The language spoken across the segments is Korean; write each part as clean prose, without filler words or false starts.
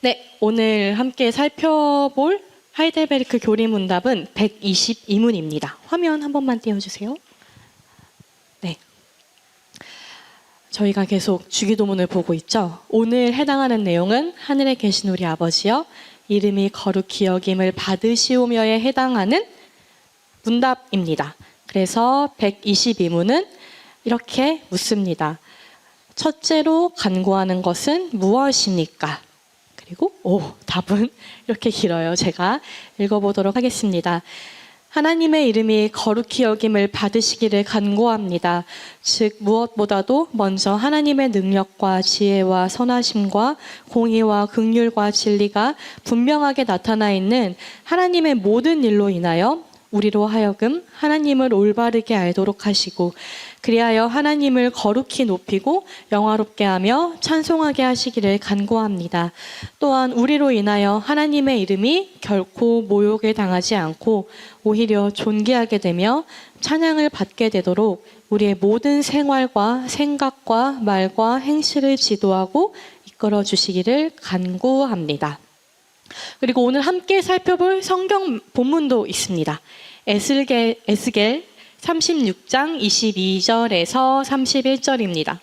네, 오늘 함께 살펴볼 하이델베르크 교리문답은 122문입니다. 화면 한 번만 띄워주세요. 네, 저희가 계속 주기도문을 보고 있죠. 오늘 해당하는 내용은 하늘에 계신 우리 아버지여 이름이 거룩히 여김을 받으시오며에 해당하는 문답입니다. 그래서 122문은 이렇게 묻습니다. 첫째로 간구하는 것은 무엇입니까? 그리고 답은 이렇게 길어요. 제가 읽어보도록 하겠습니다. 하나님의 이름이 거룩히 여김을 받으시기를 간구합니다. 즉 무엇보다도 먼저 하나님의 능력과 지혜와 선하심과 공의와 긍휼과 진리가 분명하게 나타나 있는 하나님의 모든 일로 인하여 우리로 하여금 하나님을 올바르게 알도록 하시고 그리하여 하나님을 거룩히 높이고 영화롭게 하며 찬송하게 하시기를 간구합니다. 또한 우리로 인하여 하나님의 이름이 결코 모욕을 당하지 않고 오히려 존귀하게 되며 찬양을 받게 되도록 우리의 모든 생활과 생각과 말과 행실을 지도하고 이끌어 주시기를 간구합니다. 그리고 오늘 함께 살펴볼 성경 본문도 있습니다. 에스겔 36장 22절에서 31절입니다.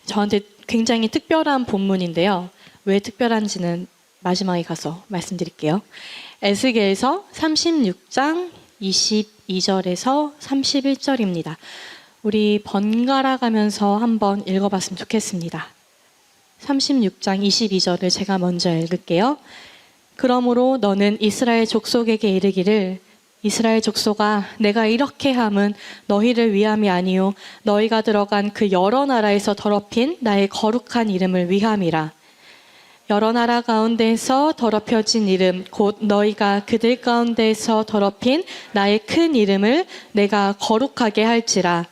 저한테 굉장히 특별한 본문인데요. 왜 특별한지는 마지막에 가서 말씀드릴게요. 에스겔서 36장 22절에서 31절입니다. 우리 번갈아 가면서 한번 읽어봤으면 좋겠습니다. 36장 22절을 제가 먼저 읽을게요. 그러므로 너는 이스라엘 족속에게 이르기를 이스라엘 족속아 내가 이렇게 함은 너희를 위함이 아니요 너희가 들어간 그 여러 나라에서 더럽힌 나의 거룩한 이름을 위함이라. 여러 나라 가운데에서 더럽혀진 이름 곧 너희가 그들 가운데에서 더럽힌 나의 큰 이름을 내가 거룩하게 할지라.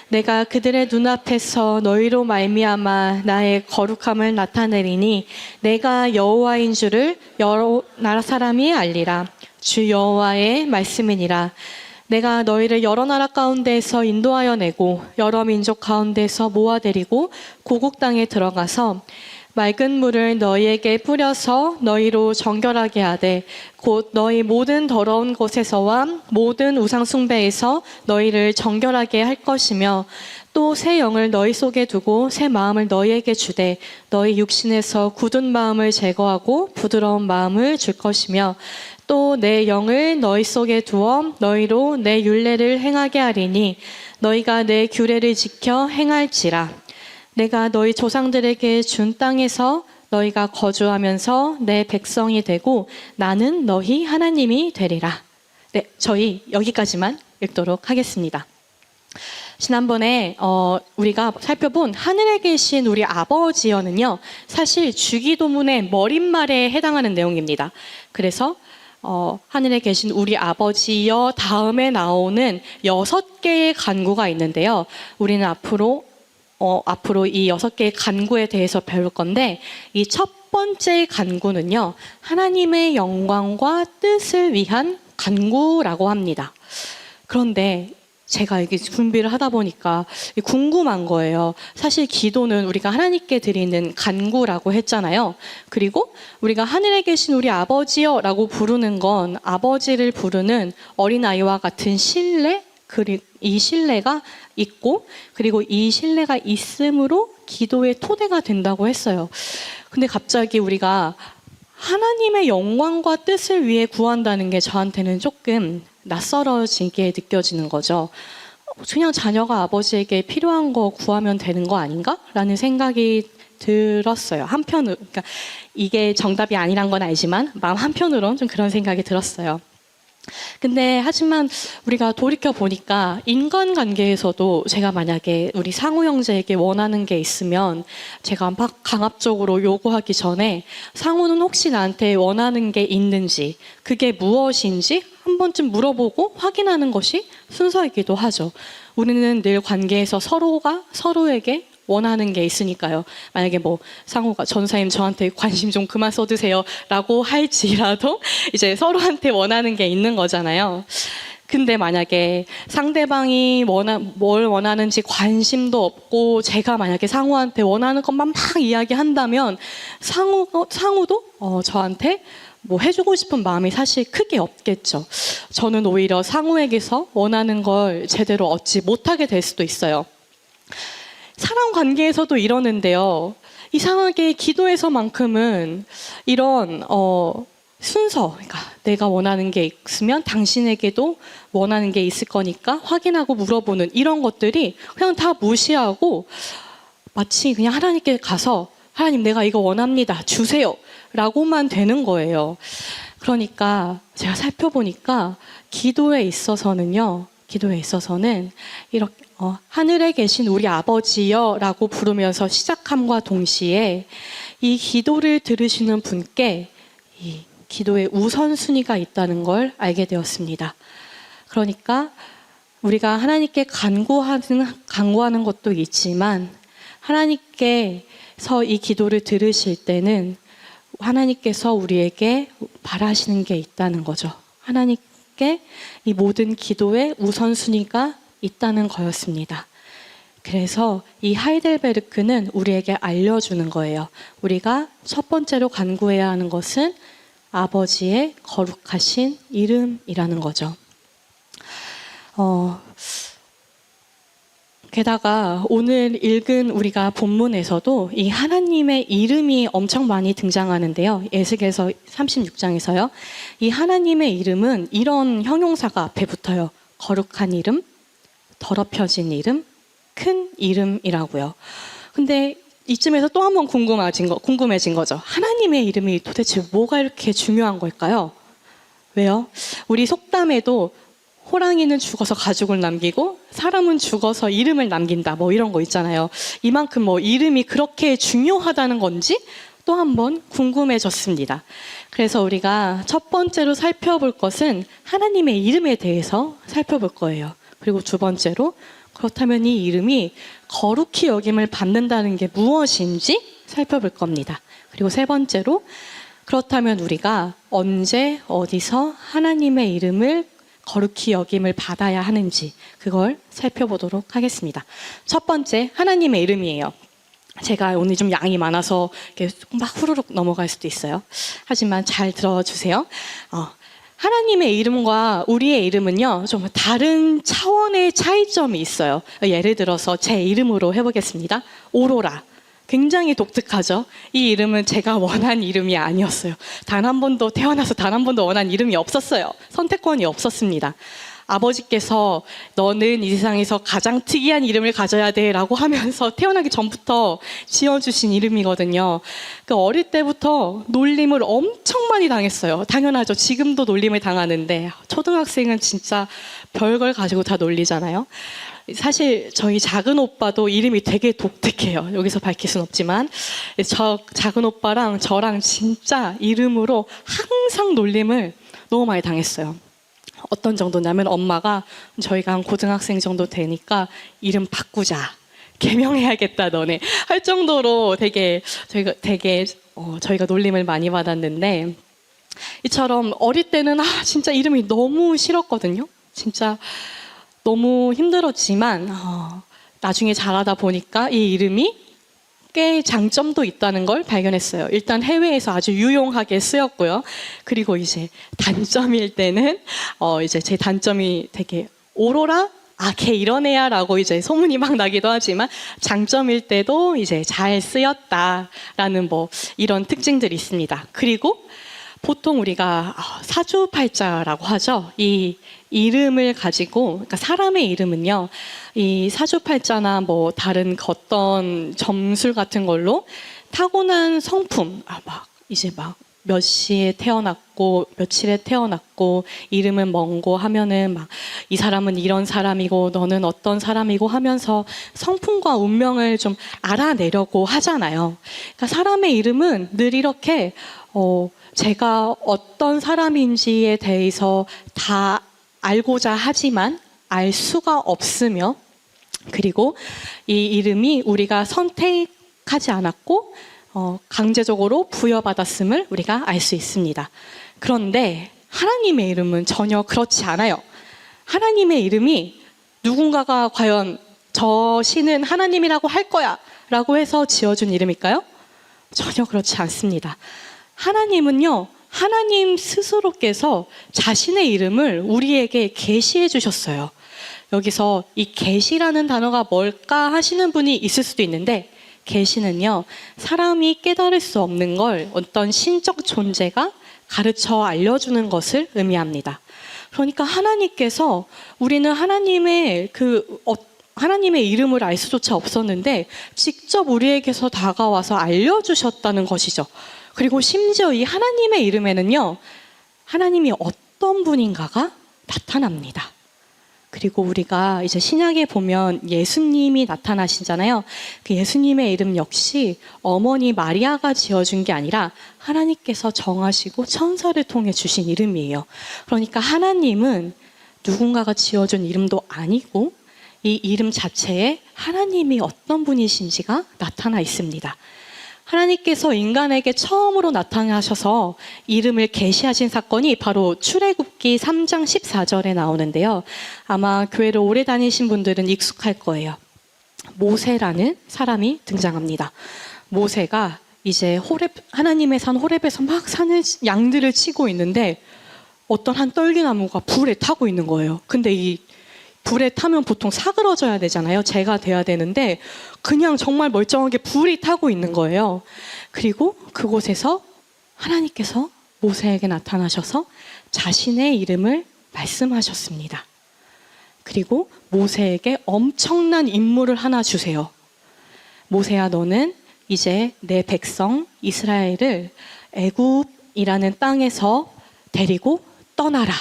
내가 그들의 눈앞에서 너희로 말미암아 나의 거룩함을 나타내리니 내가 여호와인 줄을 여러 나라 사람이 알리라. 주 여호와의 말씀이니라. 내가 너희를 여러 나라 가운데에서 인도하여 내고 여러 민족 가운데서 모아들이고 고국 땅에 들어가서 맑은 물을 너희에게 뿌려서 너희로 정결하게 하되 곧 너희 모든 더러운 곳에서와 모든 우상 숭배에서 너희를 정결하게 할 것이며 또 새 영을 너희 속에 두고 새 마음을 너희에게 주되 너희 육신에서 굳은 마음을 제거하고 부드러운 마음을 줄 것이며 또 내 영을 너희 속에 두어 너희로 내 율례를 행하게 하리니 너희가 내 규례를 지켜 행할지라. 내가 너희 조상들에게 준 땅에서 너희가 거주하면서 내 백성이 되고 나는 너희 하나님이 되리라. 네, 저희 여기까지만 읽도록 하겠습니다. 지난번에 우리가 살펴본 하늘에 계신 우리 아버지여는요, 사실 주기도문의 머릿말에 해당하는 내용입니다. 그래서 하늘에 계신 우리 아버지여 다음에 나오는 6개의 간구가 있는데요. 우리는 앞으로 이 6개의 간구에 대해서 배울 건데 이 첫 번째 간구는요. 하나님의 영광과 뜻을 위한 간구라고 합니다. 그런데 제가 이게 준비를 하다 보니까 궁금한 거예요. 사실 기도는 우리가 하나님께 드리는 간구라고 했잖아요. 그리고 우리가 하늘에 계신 우리 아버지여라고 부르는 건 아버지를 부르는 어린아이와 같은 신뢰, 그리고 이 신뢰가 있고 그리고 이 신뢰가 있음으로 기도의 토대가 된다고 했어요. 근데 갑자기 우리가 하나님의 영광과 뜻을 위해 구한다는 게 저한테는 조금 낯설어지게 느껴지는 거죠. 그냥 자녀가 아버지에게 필요한 거 구하면 되는 거 아닌가? 라는 생각이 들었어요. 한편으로. 그러니까 이게 정답이 아니란 건 알지만 마음 한편으로는 좀 그런 생각이 들었어요. 근데 하지만 우리가 돌이켜 보니까 인간관계에서도 제가 만약에 우리 상우 형제에게 원하는 게 있으면 제가 막 강압적으로 요구하기 전에 상우는 혹시 나한테 원하는 게 있는지 그게 무엇인지 한 번쯤 물어보고 확인하는 것이 순서이기도 하죠. 우리는 늘 관계에서 서로가 서로에게 원하는 게 있으니까요. 만약에 상호가 전사님 저한테 관심 좀 그만 써주세요 라고 할지라도 이제 서로한테 원하는 게 있는 거잖아요. 근데 만약에 상대방이 뭘 원하는지 관심도 없고 제가 만약에 상우한테 원하는 것만 막 이야기한다면 상우도 저한테 뭐 해주고 싶은 마음이 사실 크게 없겠죠. 저는 오히려 상우에게서 원하는 걸 제대로 얻지 못하게 될 수도 있어요. 사람 관계에서도 이러는데요. 이상하게 기도에서만큼은 이런 순서, 그러니까 내가 원하는 게 있으면 당신에게도 원하는 게 있을 거니까 확인하고 물어보는 이런 것들이 그냥 다 무시하고 마치 그냥 하나님께 가서 하나님 내가 이거 원합니다. 주세요. 라고만 되는 거예요. 그러니까 제가 살펴보니까 기도에 있어서는 이렇게 하늘에 계신 우리 아버지여 라고 부르면서 시작함과 동시에 이 기도를 들으시는 분께 이 기도의 우선순위가 있다는 걸 알게 되었습니다. 그러니까 우리가 하나님께 간구하는 것도 있지만 하나님께서 이 기도를 들으실 때는 하나님께서 우리에게 바라시는 게 있다는 거죠. 하나님께 이 모든 기도의 우선순위가 있다는 거였습니다. 그래서 이 하이델베르크는 우리에게 알려주는 거예요. 우리가 첫 번째로 간구해야 하는 것은 아버지의 거룩하신 이름이라는 거죠. 게다가 오늘 읽은 우리가 본문에서도 이 하나님의 이름이 엄청 많이 등장하는데요. 에스겔서 36장에서요. 이 하나님의 이름은 이런 형용사가 앞에 붙어요. 거룩한 이름, 더럽혀진 이름, 큰 이름이라고요. 근데 이쯤에서 또 한 번 궁금해진 거죠. 하나님의 이름이 도대체 뭐가 이렇게 중요한 걸까요? 왜요? 우리 속담에도 호랑이는 죽어서 가죽을 남기고 사람은 죽어서 이름을 남긴다 뭐 이런 거 있잖아요. 이만큼 뭐 이름이 그렇게 중요하다는 건지 또 한 번 궁금해졌습니다. 그래서 우리가 첫 번째로 살펴볼 것은 하나님의 이름에 대해서 살펴볼 거예요. 그리고 두 번째로 그렇다면 이 이름이 거룩히 여김을 받는다는 게 무엇인지 살펴볼 겁니다. 그리고 세 번째로 그렇다면 우리가 언제 어디서 하나님의 이름을 거룩히 여김을 받아야 하는지 그걸 살펴보도록 하겠습니다. 첫 번째 하나님의 이름이에요. 제가 오늘 좀 양이 많아서 이렇게 막 후루룩 넘어갈 수도 있어요. 하지만 잘 들어주세요. 하나님의 이름과 우리의 이름은요, 좀 다른 차원의 차이점이 있어요. 예를 들어서 제 이름으로 해보겠습니다. 오로라. 굉장히 독특하죠? 이 이름은 제가 원한 이름이 아니었어요. 태어나서 단 한 번도 원한 이름이 없었어요. 선택권이 없었습니다. 아버지께서 너는 이 세상에서 가장 특이한 이름을 가져야 돼 라고 하면서 태어나기 전부터 지어주신 이름이거든요. 어릴 때부터 놀림을 엄청 많이 당했어요. 당연하죠. 지금도 놀림을 당하는데 초등학생은 진짜 별걸 가지고 다 놀리잖아요. 사실 저희 작은 오빠도 이름이 되게 독특해요. 여기서 밝힐 순 없지만 저 작은 오빠랑 저랑 진짜 이름으로 항상 놀림을 너무 많이 당했어요. 어떤 정도냐면 엄마가 저희가 한 고등학생 정도 되니까 이름 바꾸자. 개명해야겠다 너네 할 정도로 저희가 놀림을 많이 받았는데 이처럼 어릴 때는 진짜 이름이 너무 싫었거든요. 진짜 너무 힘들었지만 나중에 자라다 보니까 이 이름이 꽤 장점도 있다는 걸 발견했어요. 일단 해외에서 아주 유용하게 쓰였고요. 그리고 이제 단점일 때는 이제 제 단점이 되게 오로라? 걔 이런 애야 라고 이제 소문이 막 나기도 하지만 장점일 때도 이제 잘 쓰였다라는 뭐 이런 특징들이 있습니다. 그리고 보통 우리가 사주팔자라고 하죠. 이 이름을 가지고, 그러니까 사람의 이름은요, 이 사주팔자나 뭐 다른 어떤 점술 같은 걸로 타고난 성품, 몇 시에 태어났고 며칠에 태어났고 이름은 뭔고 하면은 막 이 사람은 이런 사람이고 너는 어떤 사람이고 하면서 성품과 운명을 좀 알아내려고 하잖아요. 그러니까 사람의 이름은 늘 이렇게 제가 어떤 사람인지에 대해서 다 알고자 하지만 알 수가 없으며, 그리고 이 이름이 우리가 선택하지 않았고 강제적으로 부여받았음을 우리가 알 수 있습니다. 그런데 하나님의 이름은 전혀 그렇지 않아요. 하나님의 이름이 누군가가 과연 저 신은 하나님이라고 할 거야 라고 해서 지어준 이름일까요? 전혀 그렇지 않습니다. 하나님은요, 하나님 스스로께서 자신의 이름을 우리에게 계시해 주셨어요. 여기서 이 계시라는 단어가 뭘까 하시는 분이 있을 수도 있는데, 계시는요, 사람이 깨달을 수 없는 걸 어떤 신적 존재가 가르쳐 알려주는 것을 의미합니다. 그러니까 하나님께서, 우리는 하나님의 이름을 알 수조차 없었는데 직접 우리에게서 다가와서 알려주셨다는 것이죠. 그리고 심지어 이 하나님의 이름에는요, 하나님이 어떤 분인가가 나타납니다. 그리고 우리가 이제 신약에 보면 예수님이 나타나시잖아요. 그 예수님의 이름 역시 어머니 마리아가 지어준 게 아니라 하나님께서 정하시고 천사를 통해 주신 이름이에요. 그러니까 하나님은 누군가가 지어준 이름도 아니고 이 이름 자체에 하나님이 어떤 분이신지가 나타나 있습니다. 하나님께서 인간에게 처음으로 나타나셔서 이름을 계시하신 사건이 바로 출애굽기 3장 14절에 나오는데요. 아마 교회를 오래 다니신 분들은 익숙할 거예요. 모세라는 사람이 등장합니다. 모세가 이제 하나님의 산 호렙에서 막 사는 양들을 치고 있는데 어떤 한 떨기나무가 불에 타고 있는 거예요. 근데 이 불에 타면 보통 사그러져야 되잖아요. 재가 돼야 되는데 그냥 정말 멀쩡하게 불이 타고 있는 거예요. 그리고 그곳에서 하나님께서 모세에게 나타나셔서 자신의 이름을 말씀하셨습니다. 그리고 모세에게 엄청난 임무를 하나 주세요. 모세야, 너는 이제 내 백성 이스라엘을 애굽이라는 땅에서 데리고 떠나라.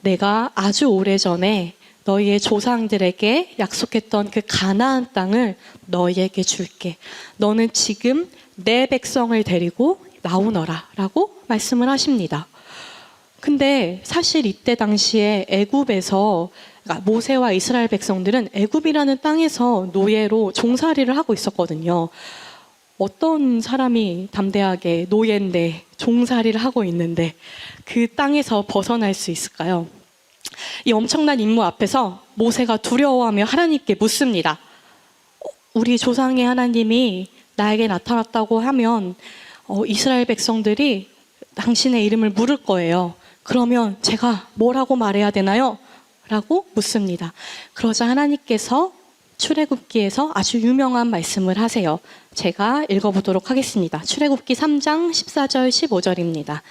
내가 아주 오래전에 너희의 조상들에게 약속했던 그 가나안 땅을 너희에게 줄게. 너는 지금 내 백성을 데리고 나오너라 라고 말씀을 하십니다. 근데 사실 이때 당시에 애굽에서, 그러니까 모세와 이스라엘 백성들은 애굽이라는 땅에서 노예로 종살이를 하고 있었거든요. 어떤 사람이 담대하게 노예인데 종살이를 하고 있는데 그 땅에서 벗어날 수 있을까요? 이 엄청난 임무 앞에서 모세가 두려워하며 하나님께 묻습니다. 우리 조상의 하나님이 나에게 나타났다고 하면 이스라엘 백성들이 당신의 이름을 물을 거예요. 그러면 제가 뭐라고 말해야 되나요? 라고 묻습니다. 그러자 하나님께서 출애굽기에서 아주 유명한 말씀을 하세요. 제가 읽어보도록 하겠습니다. 출애굽기 3장 14절 15절입니다.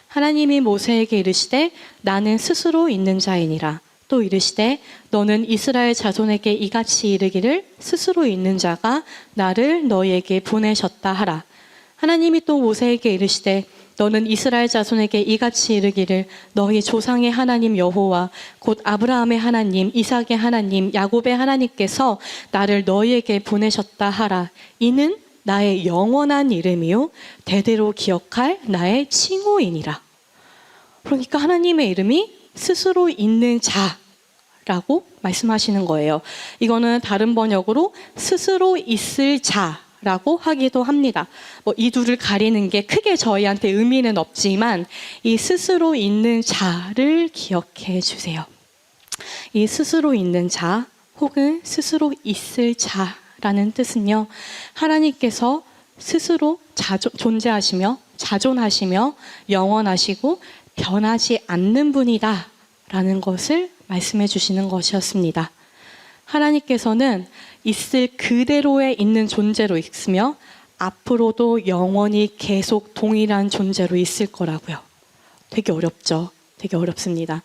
하나님이 모세에게 이르시되 나는 스스로 있는 자이니라. 또 이르시되 너는 이스라엘 자손에게 이같이 이르기를 스스로 있는 자가 나를 너희에게 보내셨다 하라. 하나님이 또 모세에게 이르시되 너는 이스라엘 자손에게 이같이 이르기를 너희 조상의 하나님 여호와 곧 아브라함의 하나님, 이삭의 하나님, 야곱의 하나님께서 나를 너희에게 보내셨다 하라. 이는 나의 영원한 이름이요 대대로 기억할 나의 칭호이니라. 그러니까 하나님의 이름이 스스로 있는 자라고 말씀하시는 거예요. 이거는 다른 번역으로 스스로 있을 자라고 하기도 합니다. 이 둘을 가리는 게 크게 저희한테 의미는 없지만 이 스스로 있는 자를 기억해 주세요. 이 스스로 있는 자 혹은 스스로 있을 자라는 뜻은요, 하나님께서 스스로 존재하시며 자존하시며 영원하시고 변하지 않는 분이다 라는 것을 말씀해 주시는 것이었습니다. 하나님께서는 있을 그대로에 있는 존재로 있으며 앞으로도 영원히 계속 동일한 존재로 있을 거라고요. 되게 어렵죠? 되게 어렵습니다.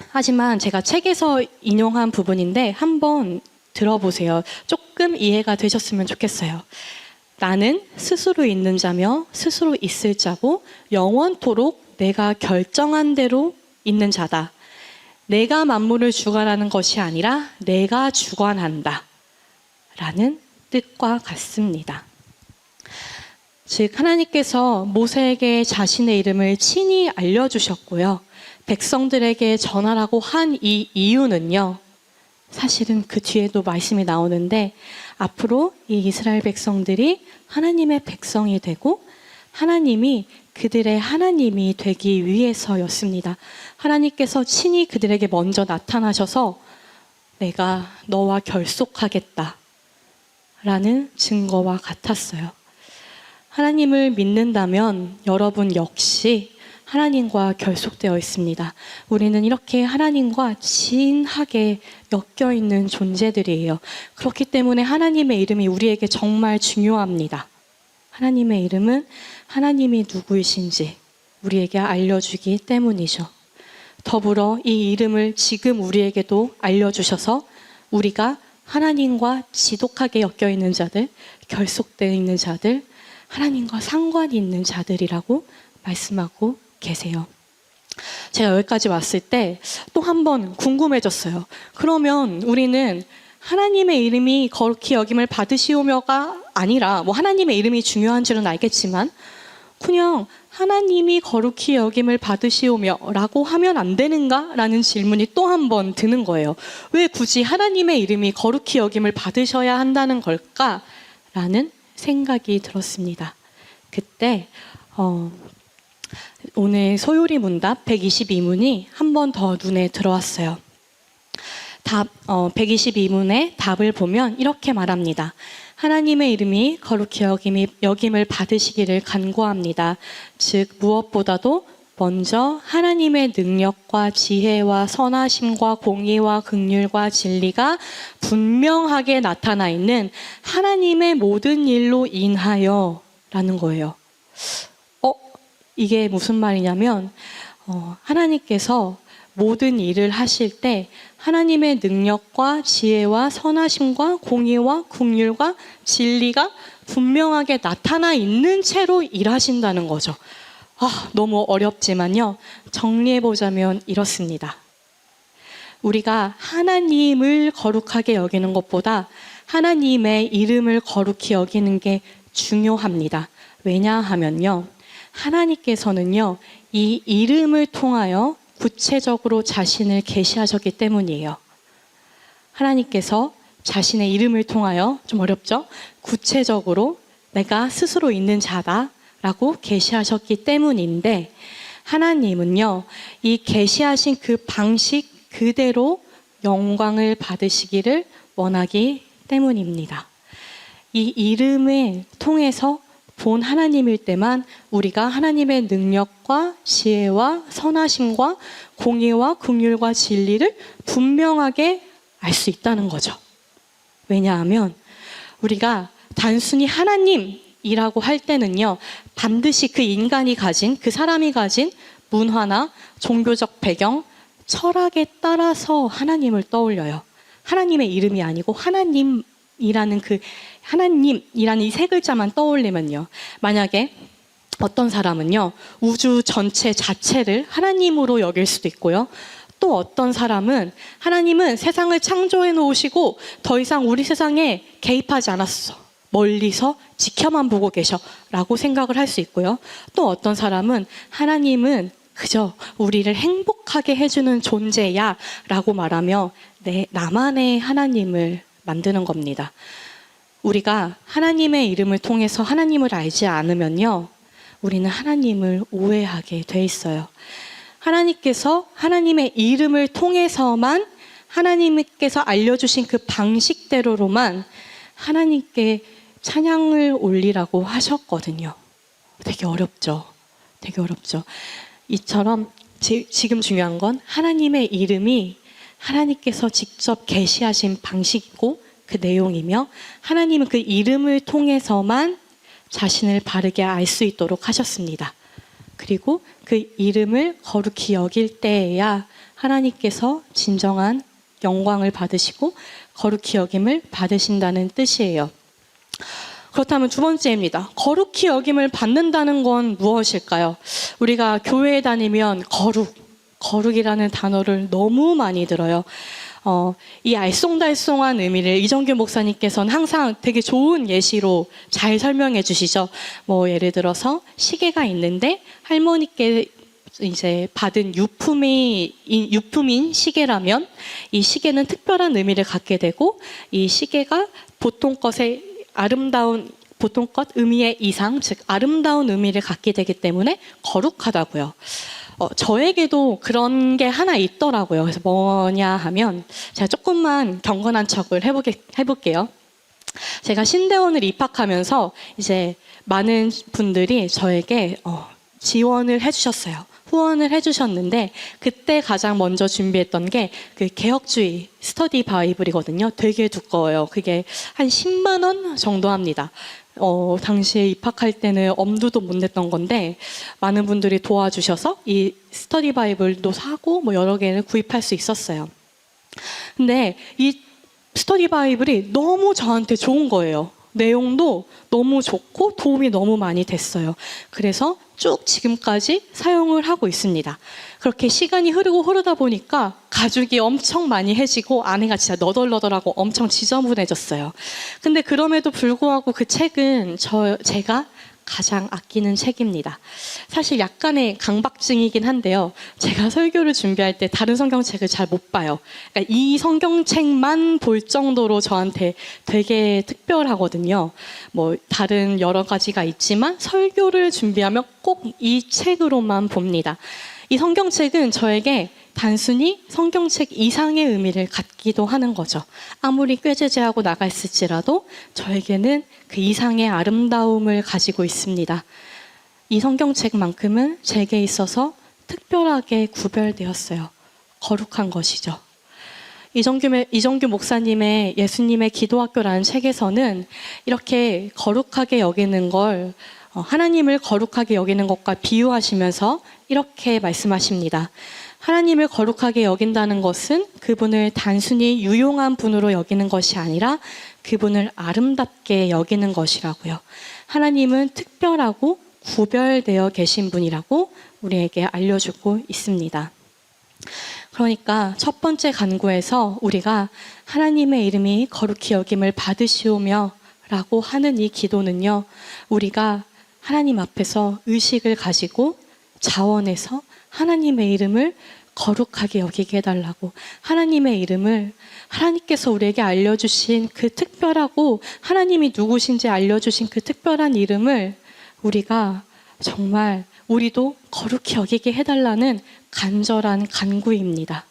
하지만 제가 책에서 인용한 부분인데 한번 들어보세요. 조금 이해가 되셨으면 좋겠어요. 나는 스스로 있는 자며 스스로 있을 자고 영원토록 내가 결정한 대로 있는 자다. 내가 만물을 주관하는 것이 아니라 내가 주관한다 라는 뜻과 같습니다. 즉 하나님께서 모세에게 자신의 이름을 친히 알려주셨고요. 백성들에게 전하라고 한 이 이유는요. 사실은 그 뒤에도 말씀이 나오는데 앞으로 이 이스라엘 백성들이 하나님의 백성이 되고 하나님이 그들의 하나님이 되기 위해서였습니다. 하나님께서 친히 그들에게 먼저 나타나셔서 내가 너와 결속하겠다 라는 증거와 같았어요. 하나님을 믿는다면 여러분 역시 하나님과 결속되어 있습니다. 우리는 이렇게 하나님과 진하게 엮여 있는 존재들이에요. 그렇기 때문에 하나님의 이름이 우리에게 정말 중요합니다. 하나님의 이름은 하나님이 누구이신지 우리에게 알려주기 때문이죠. 더불어 이 이름을 지금 우리에게도 알려주셔서 우리가 하나님과 지독하게 엮여 있는 자들, 결속되어 있는 자들, 하나님과 상관이 있는 자들이라고 말씀하고 계세요. 제가 여기까지 왔을 때 또 한 번 궁금해졌어요. 그러면 우리는 하나님의 이름이 거룩히 여김을 받으시오며가 아니라 뭐 하나님의 이름이 중요한 줄은 알겠지만 그냥 하나님이 거룩히 여김을 받으시오며 라고 하면 안 되는가? 라는 질문이 또 한 번 드는 거예요. 왜 굳이 하나님의 이름이 거룩히 여김을 받으셔야 한다는 걸까? 라는 생각이 들었습니다. 그때 오늘 소요리 문답 122문이 한 번 더 눈에 들어왔어요. 122문의 답을 보면 이렇게 말합니다. 하나님의 이름이 거룩히 여김을 받으시기를 간구합니다. 즉 무엇보다도 먼저 하나님의 능력과 지혜와 선하심과 공의와 긍휼과 진리가 분명하게 나타나 있는 하나님의 모든 일로 인하여 라는 거예요. 이게 무슨 말이냐면 하나님께서 모든 일을 하실 때 하나님의 능력과 지혜와 선하심과 공의와 긍휼과 진리가 분명하게 나타나 있는 채로 일하신다는 거죠. 너무 어렵지만요. 정리해보자면 이렇습니다. 우리가 하나님을 거룩하게 여기는 것보다 하나님의 이름을 거룩히 여기는 게 중요합니다. 왜냐하면요. 하나님께서는요. 이 이름을 통하여 구체적으로 자신을 계시하셨기 때문이에요. 하나님께서 자신의 이름을 통하여, 좀 어렵죠? 구체적으로 내가 스스로 있는 자다라고 계시하셨기 때문인데 하나님은요. 이 계시하신 그 방식 그대로 영광을 받으시기를 원하기 때문입니다. 이 이름을 통해서 본 하나님일 때만 우리가 하나님의 능력과 지혜와 선하심과 공의와 긍휼과 진리를 분명하게 알 수 있다는 거죠. 왜냐하면 우리가 단순히 하나님이라고 할 때는요. 반드시 그 인간이 가진, 그 사람이 가진 문화나 종교적 배경, 철학에 따라서 하나님을 떠올려요. 하나님의 이름이 아니고 하나님이라는 이 세 글자만 떠올리면요. 만약에 어떤 사람은요. 우주 전체 자체를 하나님으로 여길 수도 있고요. 또 어떤 사람은 하나님은 세상을 창조해 놓으시고 더 이상 우리 세상에 개입하지 않았어. 멀리서 지켜만 보고 계셔 라고 생각을 할 수 있고요. 또 어떤 사람은 하나님은 그저 우리를 행복하게 해주는 존재야 라고 말하며 나만의 하나님을 만드는 겁니다. 우리가 하나님의 이름을 통해서 하나님을 알지 않으면요. 우리는 하나님을 오해하게 돼 있어요. 하나님께서 하나님의 이름을 통해서만 하나님께서 알려주신 그 방식대로로만 하나님께 찬양을 올리라고 하셨거든요. 되게 어렵죠. 되게 어렵죠. 이처럼 지금 중요한 건 하나님의 이름이 하나님께서 직접 계시하신 방식이고 그 내용이며 하나님은 그 이름을 통해서만 자신을 바르게 알 수 있도록 하셨습니다. 그리고 그 이름을 거룩히 여길 때에야 하나님께서 진정한 영광을 받으시고 거룩히 여김을 받으신다는 뜻이에요. 그렇다면 두 번째입니다. 거룩히 여김을 받는다는 건 무엇일까요? 우리가 교회에 다니면 거룩이라는 단어를 너무 많이 들어요. 이 알쏭달쏭한 의미를 이정규 목사님께서는 항상 되게 좋은 예시로 잘 설명해 주시죠. 예를 들어서 시계가 있는데 할머니께 이제 받은 유품인 시계라면 이 시계는 특별한 의미를 갖게 되고 이 시계가 보통 것의 아름다운 보통껏 의미의 이상, 즉 아름다운 의미를 갖게 되기 때문에 거룩하다고요. 저에게도 그런 게 하나 있더라고요. 그래서 뭐냐 하면 제가 조금만 경건한 척을 해볼게요. 제가 신대원을 입학하면서 이제 많은 분들이 저에게 지원을 해주셨어요. 후원을 해주셨는데 그때 가장 먼저 준비했던 게 그 개혁주의 스터디 바이블이거든요. 되게 두꺼워요. 그게 한 10만 원 정도 합니다. 당시에 입학할 때는 엄두도 못 냈던 건데 많은 분들이 도와주셔서 이 스터디 바이블도 사고 뭐 여러 개를 구입할 수 있었어요. 근데 이 스터디 바이블이 너무 저한테 좋은 거예요. 내용도 너무 좋고 도움이 너무 많이 됐어요. 그래서 쭉 지금까지 사용을 하고 있습니다. 그렇게 시간이 흐르다 보니까 가죽이 엄청 많이 해지고 안에가 진짜 너덜너덜하고 엄청 지저분해졌어요. 근데 그럼에도 불구하고 그 책은 제가 가장 아끼는 책입니다. 사실 약간의 강박증이긴 한데요. 제가 설교를 준비할 때 다른 성경책을 잘 못 봐요. 그러니까 이 성경책만 볼 정도로 저한테 되게 특별하거든요. 뭐 다른 여러 가지가 있지만 설교를 준비하면 꼭 이 책으로만 봅니다. 이 성경책은 저에게 단순히 성경책 이상의 의미를 갖기도 하는 거죠. 아무리 꾀죄죄하고 나가 있을지라도 저에게는 그 이상의 아름다움을 가지고 있습니다. 이 성경책만큼은 제게 있어서 특별하게 구별되었어요. 거룩한 것이죠. 이정규 목사님의 예수님의 기도학교라는 책에서는 이렇게 거룩하게 여기는 걸 하나님을 거룩하게 여기는 것과 비유하시면서 이렇게 말씀하십니다. 하나님을 거룩하게 여긴다는 것은 그분을 단순히 유용한 분으로 여기는 것이 아니라 그분을 아름답게 여기는 것이라고요. 하나님은 특별하고 구별되어 계신 분이라고 우리에게 알려주고 있습니다. 그러니까 첫 번째 간구에서 우리가 하나님의 이름이 거룩히 여김을 받으시오며 라고 하는 이 기도는요, 우리가 하나님 앞에서 의식을 가지고 자원해서 하나님의 이름을 거룩하게 여기게 해달라고, 하나님의 이름을 하나님께서 우리에게 알려주신 그 특별하고 하나님이 누구신지 알려주신 그 특별한 이름을 우리가 정말 우리도 거룩히 여기게 해달라는 간절한 간구입니다.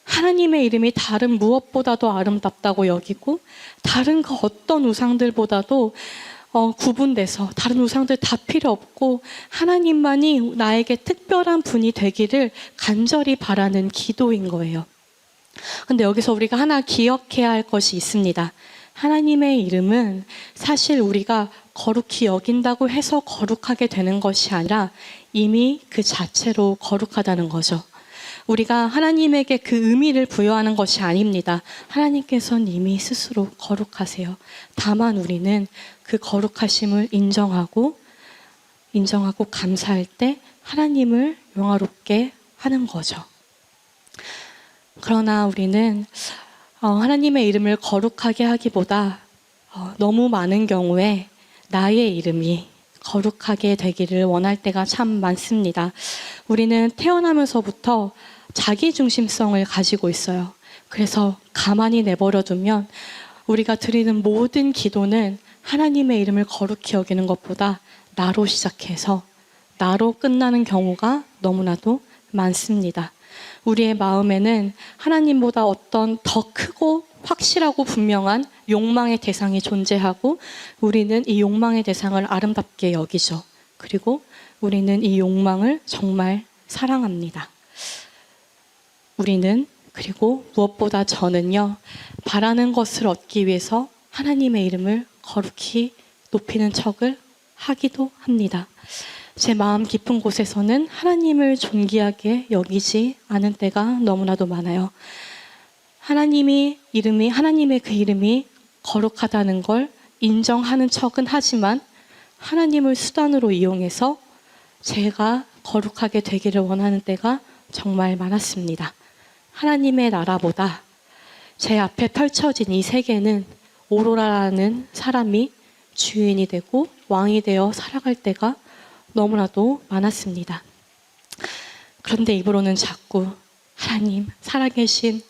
하나님의 이름이 다른 무엇보다도 아름답다고 여기고 다른 그 어떤 우상들보다도 구분돼서 다른 우상들 다 필요 없고 하나님만이 나에게 특별한 분이 되기를 간절히 바라는 기도인 거예요. 근데 여기서 우리가 하나 기억해야 할 것이 있습니다. 하나님의 이름은 사실 우리가 거룩히 여긴다고 해서 거룩하게 되는 것이 아니라 이미 그 자체로 거룩하다는 거죠. 우리가 하나님에게 그 의미를 부여하는 것이 아닙니다. 하나님께서는 이미 스스로 거룩하세요. 다만 우리는 그 거룩하심을 인정하고 감사할 때 하나님을 영화롭게 하는 거죠. 그러나 우리는 하나님의 이름을 거룩하게 하기보다 너무 많은 경우에 나의 이름이 거룩하게 되기를 원할 때가 참 많습니다. 우리는 태어나면서부터 자기중심성을 가지고 있어요. 그래서 가만히 내버려두면 우리가 드리는 모든 기도는 하나님의 이름을 거룩히 여기는 것보다 나로 시작해서 나로 끝나는 경우가 너무나도 많습니다. 우리의 마음에는 하나님보다 어떤 더 크고 확실하고 분명한 욕망의 대상이 존재하고 우리는 이 욕망의 대상을 아름답게 여기죠. 그리고 우리는 이 욕망을 정말 사랑합니다. 우리는, 그리고 무엇보다 저는요, 바라는 것을 얻기 위해서 하나님의 이름을 거룩히 높이는 척을 하기도 합니다. 제 마음 깊은 곳에서는 하나님을 존귀하게 여기지 않은 때가 너무나도 많아요. 하나님의 그 이름이 거룩하다는 걸 인정하는 척은 하지만 하나님을 수단으로 이용해서 제가 거룩하게 되기를 원하는 때가 정말 많았습니다. 하나님의 나라보다 제 앞에 펼쳐진 이 세계는 오로라라는 사람이 주인이 되고 왕이 되어 살아갈 때가 너무나도 많았습니다. 그런데 입으로는 자꾸 하나님, 살아계신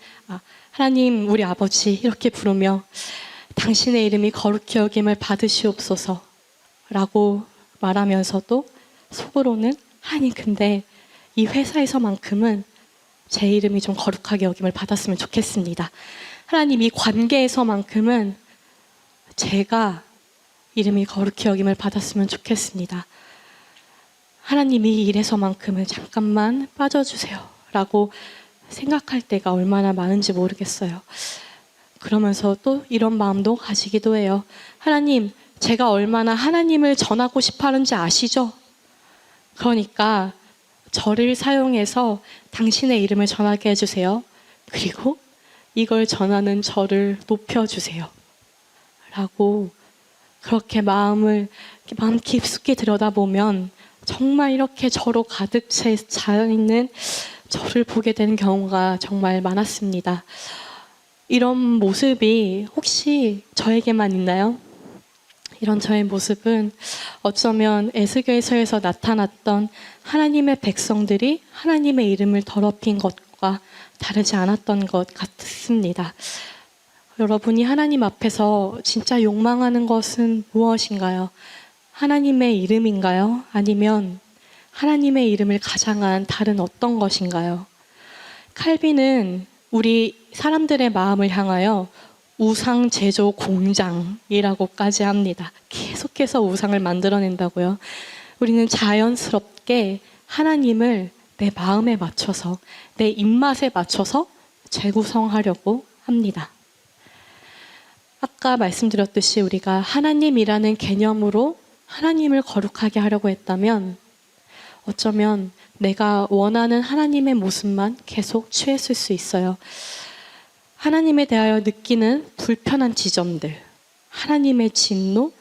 하나님 우리 아버지 이렇게 부르며 당신의 이름이 거룩히 여김을 받으시옵소서 라고 말하면서도 속으로는 하나님, 근데 이 회사에서만큼은 제 이름이 좀 거룩하게 여김을 받았으면 좋겠습니다. 하나님, 이 관계에서만큼은 제가 이름이 거룩히 여김을 받았으면 좋겠습니다. 하나님, 이 일에서만큼은 잠깐만 빠져주세요 라고 생각할 때가 얼마나 많은지 모르겠어요. 그러면서 또 이런 마음도 가지기도 해요. 하나님, 제가 얼마나 하나님을 전하고 싶어 하는지 아시죠? 그러니까 저를 사용해서 당신의 이름을 전하게 해주세요. 그리고 이걸 전하는 저를 높여주세요 라고 그렇게 마음 깊숙이 들여다보면 정말 이렇게 저로 가득 차 있는 저를 보게 되는 경우가 정말 많았습니다. 이런 모습이 혹시 저에게만 있나요? 이런 저의 모습은 어쩌면 에스겔서에서 나타났던 하나님의 백성들이 하나님의 이름을 더럽힌 것과 다르지 않았던 것 같습니다. 여러분이 하나님 앞에서 진짜 욕망하는 것은 무엇인가요? 하나님의 이름인가요? 아니면 하나님의 이름을 가장한 다른 어떤 것인가요? 칼빈은 우리 사람들의 마음을 향하여 우상 제조 공장이라고까지 합니다. 계속해서 우상을 만들어낸다고요. 우리는 자연스럽게 하나님을 내 마음에 맞춰서, 내 입맛에 맞춰서 재구성하려고 합니다. 아까 말씀드렸듯이 우리가 하나님이라는 개념으로 하나님을 거룩하게 하려고 했다면 어쩌면 내가 원하는 하나님의 모습만 계속 취했을 수 있어요. 하나님에 대하여 느끼는 불편한 지점들, 하나님의 진노,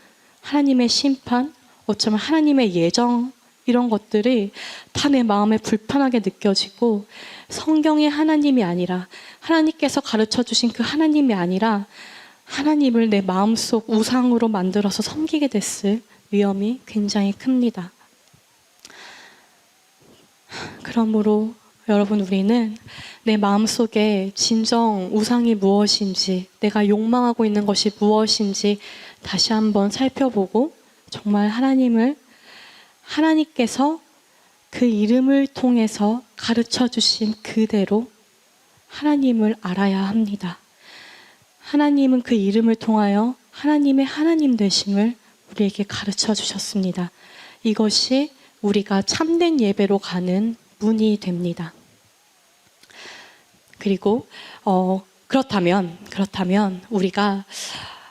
하나님의 심판, 어쩌면 하나님의 예정, 이런 것들이 다 내 마음에 불편하게 느껴지고 성경의 하나님이 아니라, 하나님께서 가르쳐 주신 그 하나님이 아니라 하나님을 내 마음속 우상으로 만들어서 섬기게 됐을 위험이 굉장히 큽니다. 그러므로 여러분, 우리는 내 마음속에 진정 우상이 무엇인지, 내가 욕망하고 있는 것이 무엇인지 다시 한번 살펴보고 정말 하나님께서 그 이름을 통해서 가르쳐 주신 그대로 하나님을 알아야 합니다. 하나님은 그 이름을 통하여 하나님의 하나님 되심을 우리에게 가르쳐 주셨습니다. 이것이 우리가 참된 예배로 가는 문이 됩니다. 그리고 그렇다면 우리가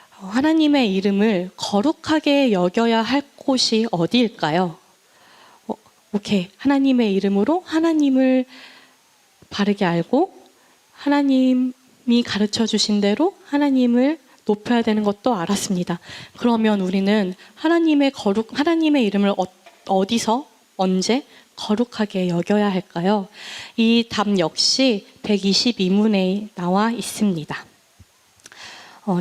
하나님의 이름을 거룩하게 여겨야 할 곳이 어디일까요? 오케이, 하나님의 이름으로 하나님을 바르게 알고 하나님이 가르쳐 주신 대로 하나님을 높여야 되는 것도 알았습니다. 그러면 우리는 하나님의 이름을 어디서, 언제 거룩하게 여겨야 할까요? 이 답 역시 122문에 나와 있습니다.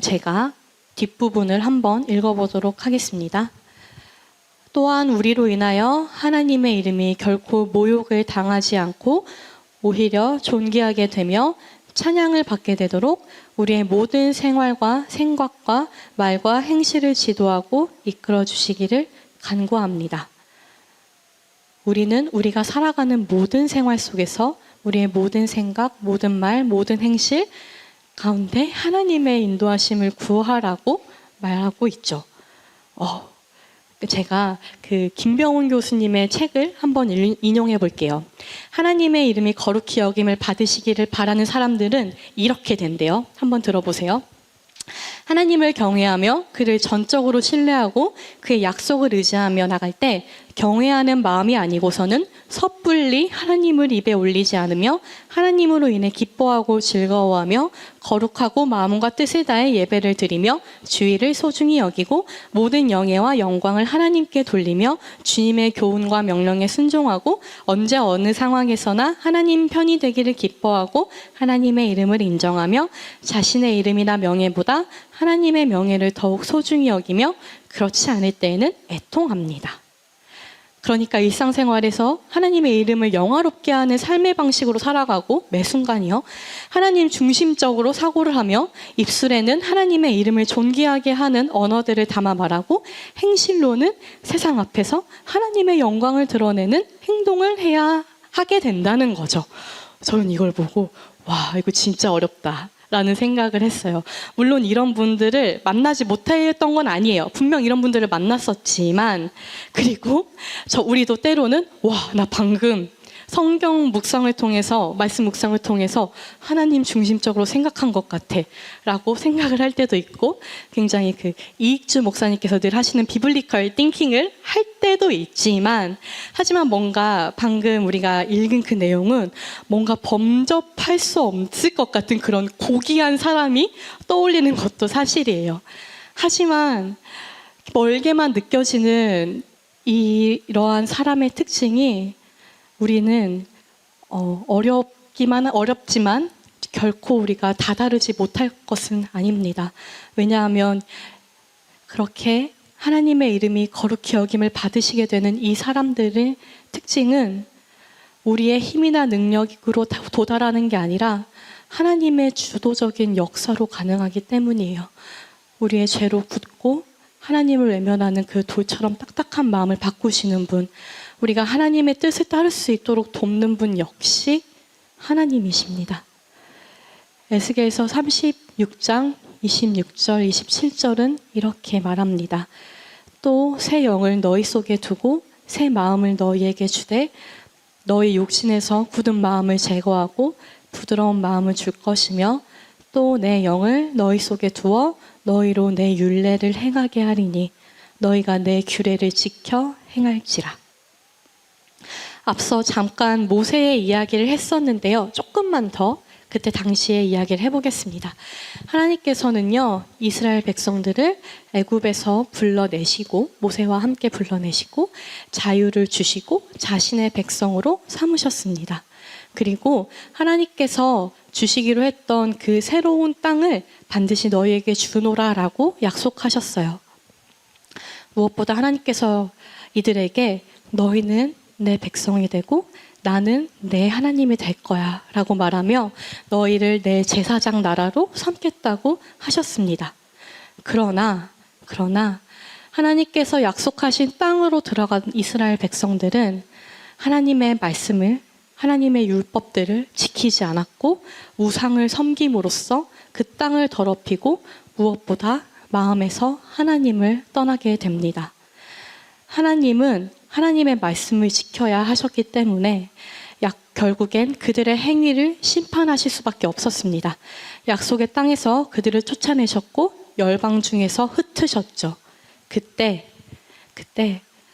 제가 뒷부분을 한번 읽어보도록 하겠습니다. 또한 우리로 인하여 하나님의 이름이 결코 모욕을 당하지 않고 오히려 존귀하게 되며 찬양을 받게 되도록 우리의 모든 생활과 생각과 말과 행실을 지도하고 이끌어 주시기를 간구합니다. 우리는 우리가 살아가는 모든 생활 속에서 우리의 모든 생각, 모든 말, 모든 행실 가운데 하나님의 인도하심을 구하라고 말하고 있죠. 제가 그 김병훈 교수님의 책을 한번 인용해 볼게요. 하나님의 이름이 거룩히 여김을 받으시기를 바라는 사람들은 이렇게 된대요. 한번 들어보세요. 하나님을 경외하며 그를 전적으로 신뢰하고 그의 약속을 의지하며 나갈 때 경외하는 마음이 아니고서는 섣불리 하나님을 입에 올리지 않으며 하나님으로 인해 기뻐하고 즐거워하며 거룩하고 마음과 뜻을 다해 예배를 드리며 주의를 소중히 여기고 모든 영예와 영광을 하나님께 돌리며 주님의 교훈과 명령에 순종하고 언제 어느 상황에서나 하나님 편이 되기를 기뻐하고 하나님의 이름을 인정하며 자신의 이름이나 명예보다 하나님의 명예를 더욱 소중히 여기며 그렇지 않을 때에는 애통합니다. 그러니까 일상생활에서 하나님의 이름을 영화롭게 하는 삶의 방식으로 살아가고 매 순간이요. 하나님 중심적으로 사고를 하며 입술에는 하나님의 이름을 존귀하게 하는 언어들을 담아 말하고 행실로는 세상 앞에서 하나님의 영광을 드러내는 행동을 해야 하게 된다는 거죠. 저는 이걸 보고 와, 이거 진짜 어렵다 라는 생각을 했어요. 물론 이런 분들을 만나지 못했던 건 아니에요. 분명 이런 분들을 만났었지만, 그리고 우리도 때로는 와, 나 방금 성경 묵상을 통해서, 말씀 묵상을 통해서 하나님 중심적으로 생각한 것 같아 라고 생각을 할 때도 있고, 굉장히 이익주 목사님께서 늘 하시는 비블리컬 띵킹을 할 때도 있지만, 하지만 뭔가 방금 우리가 읽은 그 내용은 뭔가 범접할 수 없을 것 같은 그런 고귀한 사람이 떠올리는 것도 사실이에요. 하지만 멀게만 느껴지는 이러한 사람의 특징이 우리는 어렵지만 결코 우리가 다다르지 못할 것은 아닙니다. 왜냐하면 그렇게 하나님의 이름이 거룩히 여김을 받으시게 되는 이 사람들의 특징은 우리의 힘이나 능력으로 도달하는 게 아니라 하나님의 주도적인 역사로 가능하기 때문이에요. 우리의 죄로 굳고 하나님을 외면하는 그 돌처럼 딱딱한 마음을 바꾸시는 분, 우리가 하나님의 뜻을 따를 수 있도록 돕는 분 역시 하나님이십니다. 에스겔서 36장 26절, 27절은 이렇게 말합니다. 또 새 영을 너희 속에 두고 새 마음을 너희에게 주되 너희 육신에서 굳은 마음을 제거하고 부드러운 마음을 줄 것이며 또 내 영을 너희 속에 두어 너희로 내 율례를 행하게 하리니 너희가 내 규례를 지켜 행할지라. 앞서 잠깐 모세의 이야기를 했었는데요. 조금만 더 그때 당시의 이야기를 해보겠습니다. 하나님께서는요, 이스라엘 백성들을 애굽에서 불러내시고 모세와 함께 불러내시고 자유를 주시고 자신의 백성으로 삼으셨습니다. 그리고 하나님께서 주시기로 했던 그 새로운 땅을 반드시 너희에게 주노라라고 약속하셨어요. 무엇보다 하나님께서 이들에게 너희는 내 백성이 되고 나는 내 하나님이 될 거야 라고 말하며 너희를 내 제사장 나라로 삼겠다고 하셨습니다. 그러나 하나님께서 약속하신 땅으로 들어간 이스라엘 백성들은 하나님의 말씀을, 하나님의 율법들을 지키지 않았고 우상을 섬김으로써 그 땅을 더럽히고 무엇보다 마음에서 하나님을 떠나게 됩니다. 하나님은 하나님의 말씀을 지켜야 하셨기 때문에 결국엔 그들의 행위를 심판하실 수밖에 없었습니다. 약속의 땅에서 그들을 쫓아내셨고 열방 중에서 흩으셨죠. 그때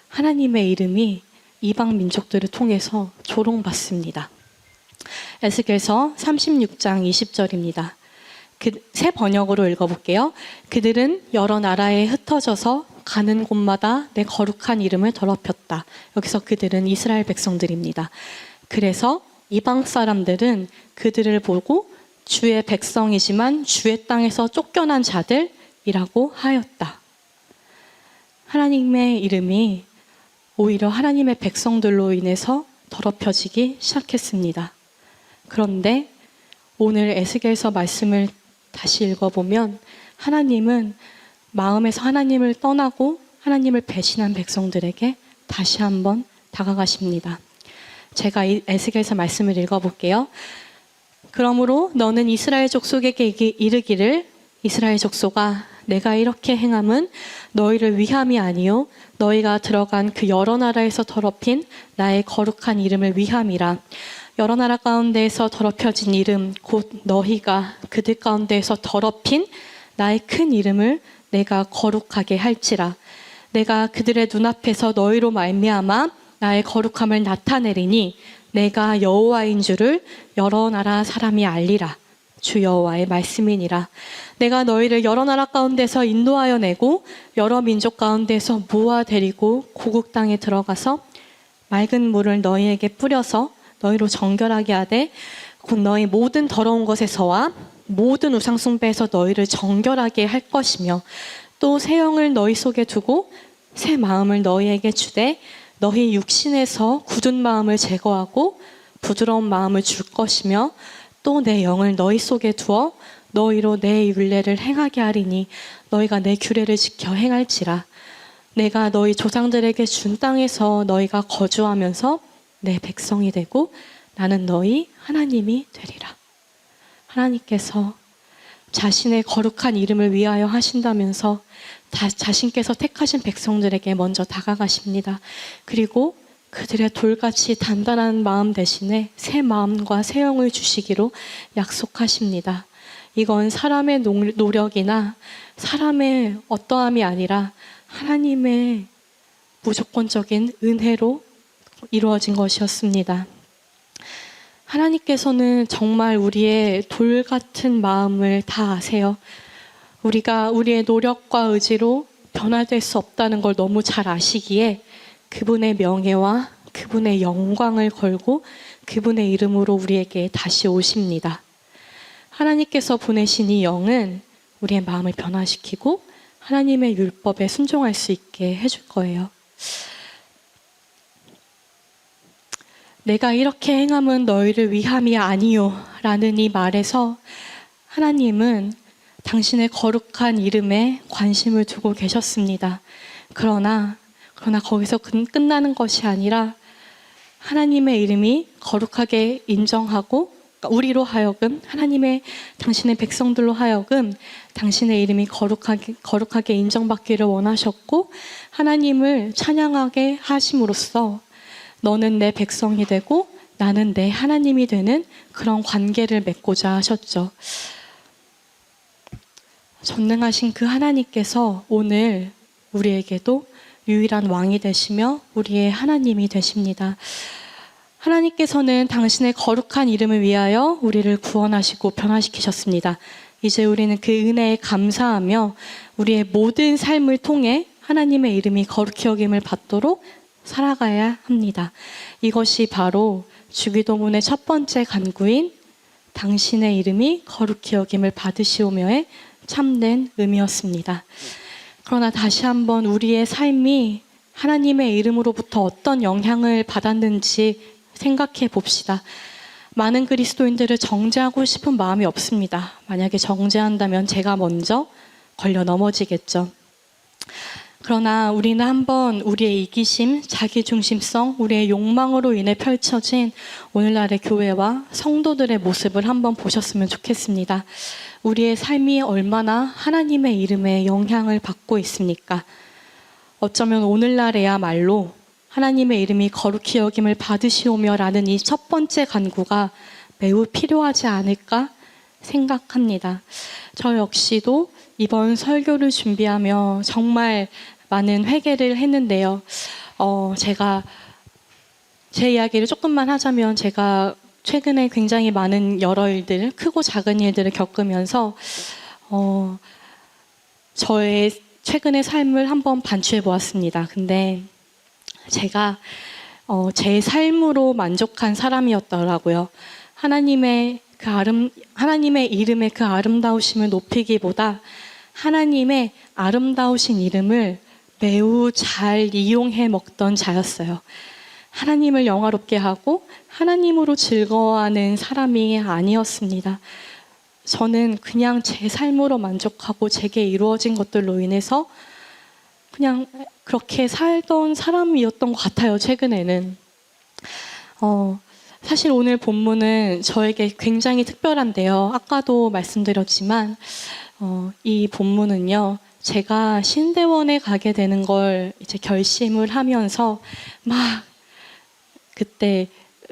하나님의 이름이 이방 민족들을 통해서 조롱받습니다. 에스겔서 36장 20절입니다. 새 번역으로 읽어볼게요. 그들은 여러 나라에 흩어져서 가는 곳마다 내 거룩한 이름을 더럽혔다. 여기서 그들은 이스라엘 백성들입니다. 그래서 이방 사람들은 그들을 보고 주의 백성이지만 주의 땅에서 쫓겨난 자들이라고 하였다. 하나님의 이름이 오히려 하나님의 백성들로 인해서 더럽혀지기 시작했습니다. 그런데 오늘 에스겔서 말씀을 다시 읽어보면 하나님은 마음에서 하나님을 떠나고 하나님을 배신한 백성들에게 다시 한번 다가가십니다. 제가 이 에스겔서 말씀을 읽어볼게요. 그러므로 너는 이스라엘 족속에게 이르기를 이스라엘 족속아 내가 이렇게 행함은 너희를 위함이 아니요 너희가 들어간 그 여러 나라에서 더럽힌 나의 거룩한 이름을 위함이라. 여러 나라 가운데에서 더럽혀진 이름 곧 너희가 그들 가운데에서 더럽힌 나의 큰 이름을 내가 거룩하게 할지라. 내가 그들의 눈앞에서 너희로 말미암아 나의 거룩함을 나타내리니 내가 여호와인 줄을 여러 나라 사람이 알리라. 주 여호와의 말씀이니라. 내가 너희를 여러 나라 가운데서 인도하여 내고 여러 민족 가운데서 모아 데리고 고국 땅에 들어가서 맑은 물을 너희에게 뿌려서 너희로 정결하게 하되 곧 너희 모든 더러운 것에서와 모든 우상 숭배에서 너희를 정결하게 할 것이며 또 새 영을 너희 속에 두고 새 마음을 너희에게 주되 너희 육신에서 굳은 마음을 제거하고 부드러운 마음을 줄 것이며 또 내 영을 너희 속에 두어 너희로 내 율례를 행하게 하리니 너희가 내 규례를 지켜 행할지라. 내가 너희 조상들에게 준 땅에서 너희가 거주하면서 내 백성이 되고 나는 너희 하나님이 되리라. 하나님께서 자신의 거룩한 이름을 위하여 하신다면서 자신께서 택하신 백성들에게 먼저 다가가십니다. 그리고 그들의 돌같이 단단한 마음 대신에 새 마음과 새 영을 주시기로 약속하십니다. 이건 사람의 노력이나 사람의 어떠함이 아니라 하나님의 무조건적인 은혜로 이루어진 것이었습니다. 하나님께서는 정말 우리의 돌 같은 마음을 다 아세요. 우리가 우리의 노력과 의지로 변화될 수 없다는 걸 너무 잘 아시기에 그분의 명예와 그분의 영광을 걸고 그분의 이름으로 우리에게 다시 오십니다. 하나님께서 보내신 이 영은 우리의 마음을 변화시키고 하나님의 율법에 순종할 수 있게 해줄 거예요. 내가 이렇게 행함은 너희를 위함이 아니요 라는 이 말에서 하나님은 당신의 거룩한 이름에 관심을 두고 계셨습니다. 그러나 거기서 끝나는 것이 아니라 하나님의 이름이 거룩하게 인정하고 우리로 하여금 당신의 백성들로 하여금 당신의 이름이 거룩하게 인정받기를 원하셨고 하나님을 찬양하게 하심으로써 너는 내 백성이 되고 나는 내 하나님이 되는 그런 관계를 맺고자 하셨죠. 전능하신 그 하나님께서 오늘 우리에게도 유일한 왕이 되시며 우리의 하나님이 되십니다. 하나님께서는 당신의 거룩한 이름을 위하여 우리를 구원하시고 변화시키셨습니다. 이제 우리는 그 은혜에 감사하며 우리의 모든 삶을 통해 하나님의 이름이 거룩히 여김을 받도록 살아가야 합니다. 이것이 바로 주기도문의 첫 번째 간구인 당신의 이름이 거룩히 여김을 받으시오며의 참된 의미였습니다. 그러나 다시 한번 우리의 삶이 하나님의 이름으로부터 어떤 영향을 받았는지 생각해 봅시다. 많은 그리스도인들을 정죄하고 싶은 마음이 없습니다. 만약에 정죄한다면 제가 먼저 걸려 넘어지겠죠. 그러나 우리는 한번 우리의 이기심, 자기중심성, 우리의 욕망으로 인해 펼쳐진 오늘날의 교회와 성도들의 모습을 한번 보셨으면 좋겠습니다. 우리의 삶이 얼마나 하나님의 이름에 영향을 받고 있습니까? 어쩌면 오늘날에야말로 하나님의 이름이 거룩히 여김을 받으시오며라는 이 첫 번째 간구가 매우 필요하지 않을까 생각합니다. 저 역시도 이번 설교를 준비하며 정말 많은 회개를 했는데요. 제가 제 이야기를 조금만 하자면 제가 최근에 굉장히 많은 여러 일들, 크고 작은 일들을 겪으면서 저의 최근의 삶을 한번 반추해 보았습니다. 근데 제가 제 삶으로 만족한 사람이었더라고요. 하나님의 이름의 그 아름다우심을 높이기보다 하나님의 아름다우신 이름을 매우 잘 이용해 먹던 자였어요. 하나님을 영화롭게 하고 하나님으로 즐거워하는 사람이 아니었습니다. 저는 그냥 제 삶으로 만족하고 제게 이루어진 것들로 인해서 그냥 그렇게 살던 사람이었던 것 같아요, 최근에는. 사실 오늘 본문은 저에게 굉장히 특별한데요. 아까도 말씀드렸지만 이 본문은요, 제가 신대원에 가게 되는 걸 이제 결심을 하면서 막 그때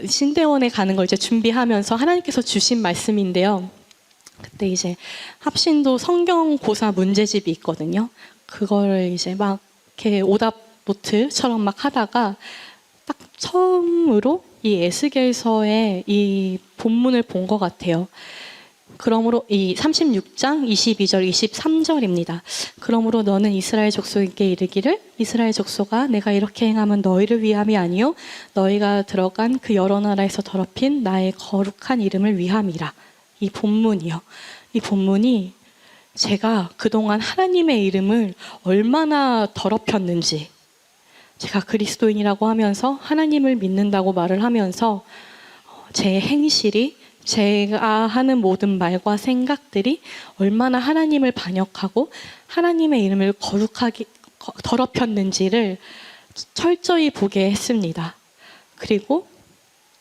신대원에 가는 걸 이제 준비하면서 하나님께서 주신 말씀인데요. 그때 이제 합신도 성경고사 문제집이 있거든요. 그거를 이제 막 이렇게 오답 노트처럼 막 하다가 딱 처음으로 이 에스겔서의 이 본문을 본 것 같아요. 그러므로 이 36장 22절 23절입니다. 그러므로 너는 이스라엘 족속에게 이르기를 이스라엘 족속아 내가 이렇게 행하면 너희를 위함이 아니요 너희가 들어간 그 여러 나라에서 더럽힌 나의 거룩한 이름을 위함이라. 이 본문이요. 이 본문이 제가 그동안 하나님의 이름을 얼마나 더럽혔는지, 제가 그리스도인이라고 하면서 하나님을 믿는다고 말을 하면서 제 행실이 제가 하는 모든 말과 생각들이 얼마나 하나님을 반역하고 하나님의 이름을 거룩하게 더럽혔는지를 철저히 보게 했습니다. 그리고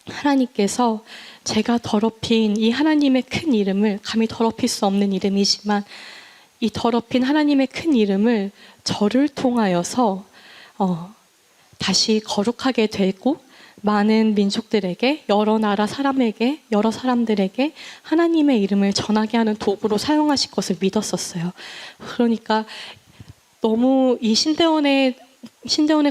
하나님께서 제가 더럽힌 이 하나님의 큰 이름을, 감히 더럽힐 수 없는 이름이지만 이 더럽힌 하나님의 큰 이름을 저를 통하여서 다시 거룩하게 되고 많은 민족들에게, 여러 나라 사람에게, 여러 사람들에게 하나님의 이름을 전하게 하는 도구로 사용하실 것을 믿었었어요. 그러니까 너무 이 신대원의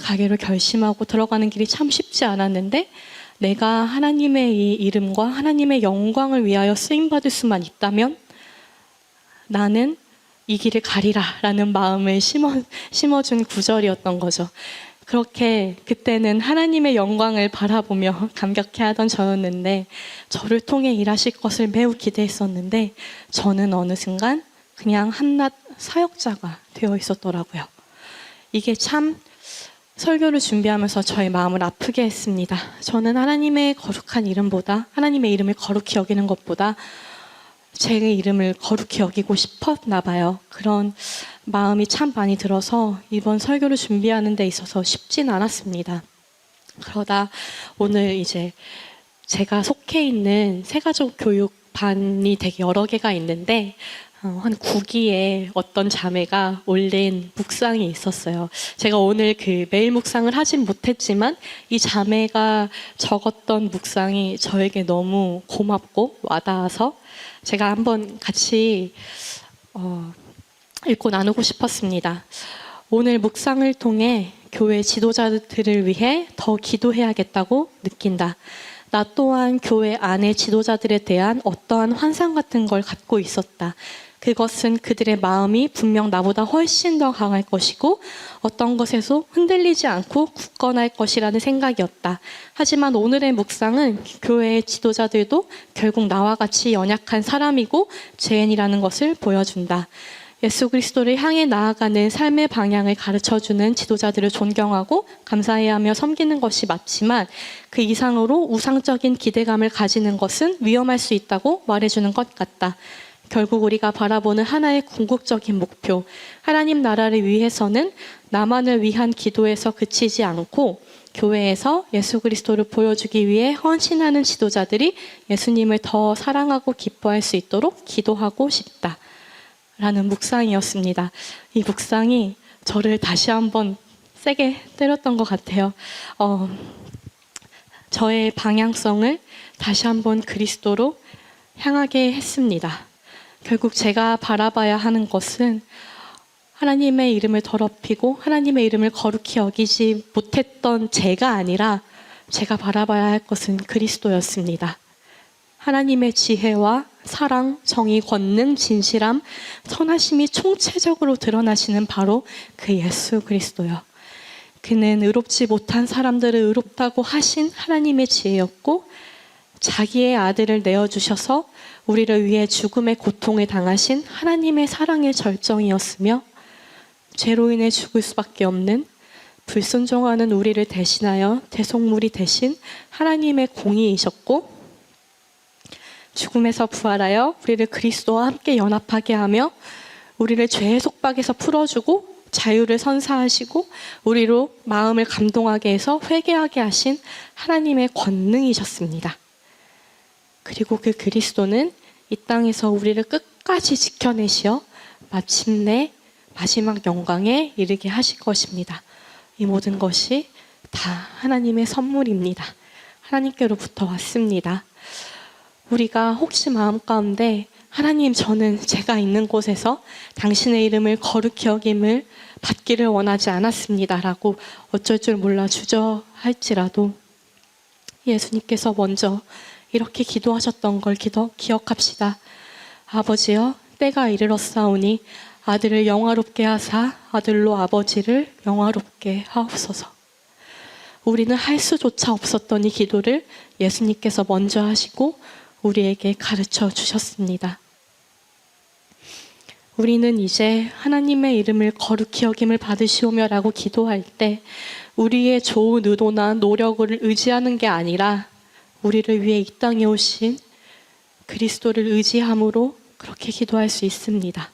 가기를 결심하고 들어가는 길이 참 쉽지 않았는데, 내가 하나님의 이 이름과 하나님의 영광을 위하여 쓰임받을 수만 있다면 나는 이 길을 가리라 라는 마음을 심어준 구절이었던 거죠. 그렇게 그때는 하나님의 영광을 바라보며 감격해하던 저였는데, 저를 통해 일하실 것을 매우 기대했었는데 저는 어느 순간 그냥 한낱 사역자가 되어 있었더라고요. 이게 참 설교를 준비하면서 저의 마음을 아프게 했습니다. 저는 하나님의 거룩한 이름보다, 하나님의 이름을 거룩히 여기는 것보다 제 이름을 거룩히 여기고 싶었나 봐요. 그런 마음이 참 많이 들어서 이번 설교를 준비하는 데 있어서 쉽진 않았습니다. 그러다 오늘 이제 제가 속해 있는 새가족 교육반이 되게 여러 개가 있는데 한 9기에 어떤 자매가 올린 묵상이 있었어요. 제가 오늘 그 매일 묵상을 하진 못했지만 이 자매가 적었던 묵상이 저에게 너무 고맙고 와닿아서 제가 한번 같이 읽고 나누고 싶었습니다. 오늘 묵상을 통해 교회 지도자들을 위해 더 기도해야겠다고 느낀다. 나 또한 교회 안의 지도자들에 대한 어떠한 환상 같은 걸 갖고 있었다. 그것은 그들의 마음이 분명 나보다 훨씬 더 강할 것이고 어떤 것에서 흔들리지 않고 굳건할 것이라는 생각이었다. 하지만 오늘의 묵상은 교회의 지도자들도 결국 나와 같이 연약한 사람이고 죄인이라는 것을 보여준다. 예수 그리스도를 향해 나아가는 삶의 방향을 가르쳐주는 지도자들을 존경하고 감사해하며 섬기는 것이 맞지만 그 이상으로 우상적인 기대감을 가지는 것은 위험할 수 있다고 말해주는 것 같다. 결국 우리가 바라보는 하나의 궁극적인 목표, 하나님 나라를 위해서는 나만을 위한 기도에서 그치지 않고 교회에서 예수 그리스도를 보여주기 위해 헌신하는 지도자들이 예수님을 더 사랑하고 기뻐할 수 있도록 기도하고 싶다 라는 묵상이었습니다. 이 묵상이 저를 다시 한번 세게 때렸던 것 같아요. 저의 방향성을 다시 한번 그리스도로 향하게 했습니다. 결국 제가 바라봐야 하는 것은 하나님의 이름을 더럽히고 하나님의 이름을 거룩히 여기지 못했던 제가 아니라 제가 바라봐야 할 것은 그리스도였습니다. 하나님의 지혜와 사랑, 정의, 권능, 진실함, 선하심이 총체적으로 드러나시는 바로 그 예수 그리스도요. 그는 의롭지 못한 사람들을 의롭다고 하신 하나님의 지혜였고 자기의 아들을 내어주셔서 우리를 위해 죽음의 고통을 당하신 하나님의 사랑의 절정이었으며 죄로 인해 죽을 수밖에 없는 불순종하는 우리를 대신하여 대속물이 되신 하나님의 공의이셨고 죽음에서 부활하여 우리를 그리스도와 함께 연합하게 하며 우리를 죄의 속박에서 풀어주고 자유를 선사하시고 우리로 마음을 감동하게 해서 회개하게 하신 하나님의 권능이셨습니다. 그리고 그 그리스도는 이 땅에서 우리를 끝까지 지켜내시어 마침내 마지막 영광에 이르게 하실 것입니다. 이 모든 것이 다 하나님의 선물입니다. 하나님께로부터 왔습니다. 우리가 혹시 마음 가운데 하나님, 저는 제가 있는 곳에서 당신의 이름을 거룩히 여김을 받기를 원하지 않았습니다 라고 어쩔 줄 몰라 주저할지라도 예수님께서 먼저 이렇게 기도하셨던 걸 기억합시다. 아버지여, 때가 이르렀사오니 아들을 영화롭게 하사 아들로 아버지를 영화롭게 하옵소서. 우리는 할 수조차 없었던 이 기도를 예수님께서 먼저 하시고 우리에게 가르쳐 주셨습니다. 우리는 이제 하나님의 이름을 거룩히 여김을 받으시오며라고 기도할 때 우리의 좋은 의도나 노력을 의지하는 게 아니라 우리를 위해 이 땅에 오신 그리스도를 의지함으로 그렇게 기도할 수 있습니다.